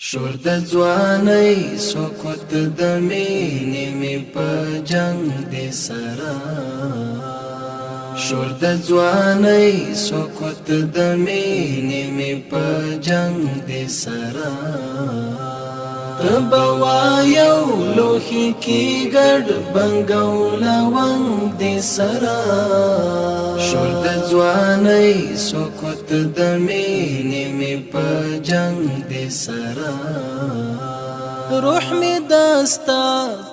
شور د ځوانۍ سکوت د مینې مې په جنگ دې سره شور د ځوانۍ سکوت د مینې مې په جنگ دې سره تبوا یو لوخي کی ګډ بنګو لونګ دې سره شور د ځوانۍ سکوت د مینې مې په جنگ دې سره روح می داستا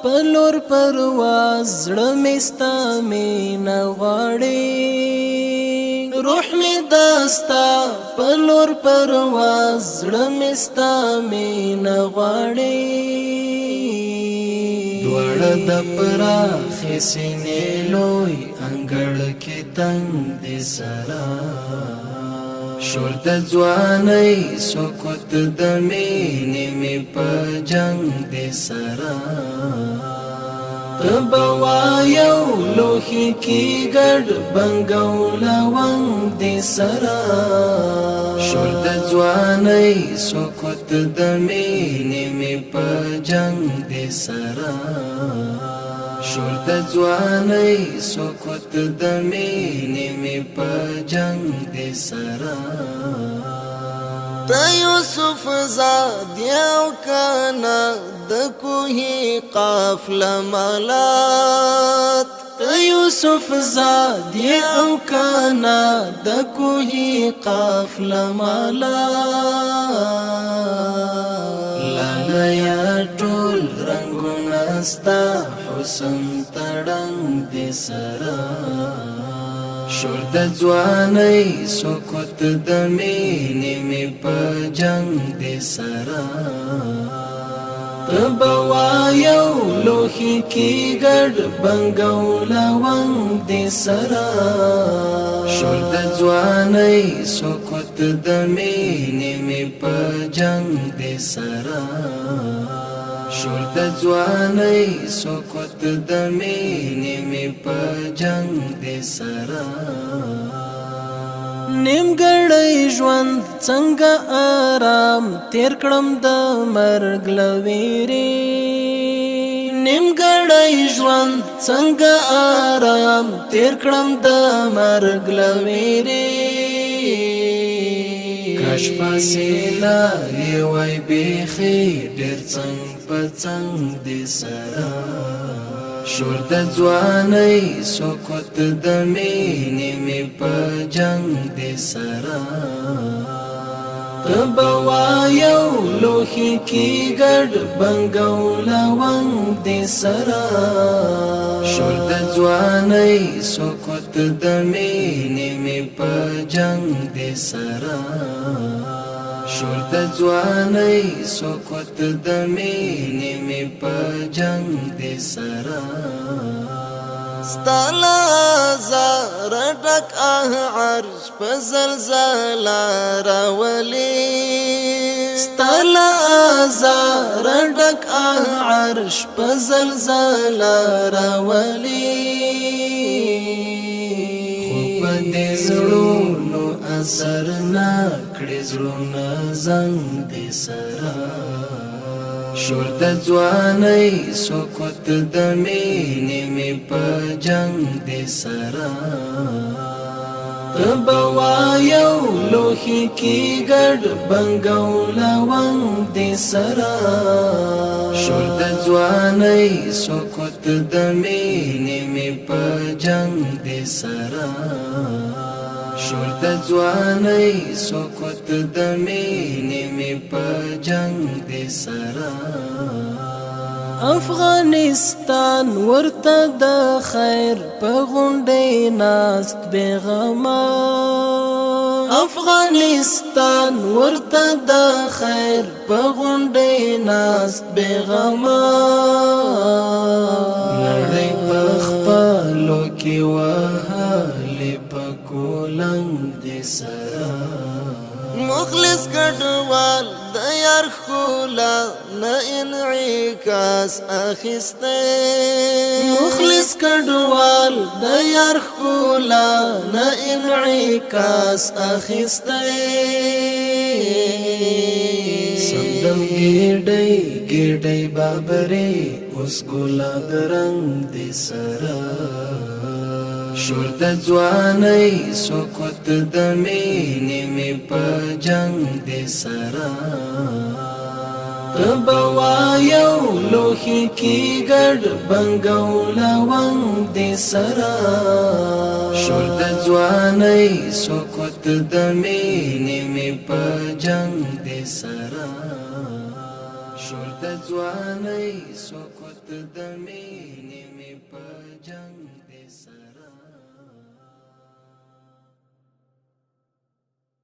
پلور پرواز زړه می ستا مینا غواړي روح می داستا پلور پرواز زړه می ستا مینا غواړي دوړه د پراخ سینې لوی انګړ کې تنگ دې سره شور د ځوانۍ سکوت د مینې مې په جنگ دې سره تبوا یو لوخي کی ګډ بنګو لونګ دې سره شور د ځوانۍ سکوت د مینې مې په جنگ دې سره شور د ځوانۍ سکوت د مینې مې په جنگ دې سره ته یوسف زاد یو کانا د کوهی قافله مالات ته یوسف زاد یو کانا د کوهی قافله مالات لالا ټول رنگونه ستا حسن تړنګ دې سره شور د ځوانۍ سکوت د مینې مې په جنگ دې سره تبوا یو لوخي کی ګډ بنګو لونګ دې سره شور د ځوانۍ سکوت د مینې مې په جنگ دې سره شور د ځوانۍ سکوت د مینې مې په جنگ دې سره نیمګړی ژوند څنګه آرام تیر کړم د مرګ له ویرې نیمګړی ژوند څنګه آرام تیر کړم د مرګ له ویرې کاش فاصله یې وای بیخي ډېر څنګ په څنګ دې سره شور د ځوانۍ سکوت د مینې مې په جنگ دې سره تبوا یو لوخي کی ګډ بنګو لونګ دې سره شور د ځوانۍ سکوت د مینې مې په جنگ دې سره شور د ځوانۍ سکوت د مینې مې په جنگ دې سره ستالا زار ډک عرش په زلزلہ راولي ستالا زار ډک عرش په زلزلہ راولي خو په دې زړونو اثر نه کړې زړونه زنګ دې سره شور د ځوانۍ سکوت د مینې مې په جنگ دې سره تبوا یو لوخي کی ګډ بنګو لونګ دې سره شور د ځوانۍ سکوت د مینې مې په جنگ دې سره شور د ځوانۍ سکوت د مینې مې په جنگ دې سره افغانستان ورته د خیر په غونډې ناست بیغمه افغانستان ورته د خیر په غونډې ناست بیغمه نړۍ په خپلو کې وهلې په کولنګ دې سره مخلص کډوال د یار خولا نه انعکاس اخیسته مخلص کډوال د یار خولا نه انعکاس اخیسته سندم ګډي ګډي بابرې اوس ګلاب رنگ دې سرا شور د ځوانۍ سکوت د مینې مې په جنگ دې سرا تبوا یو لوخي کی ګډ بنګو لونګ دې سرا شور د ځوانۍ سکوت د مینې مې په جنگ دې سرا شور د ځوانۍ سکوت د مینې مې په جنگ دې سرا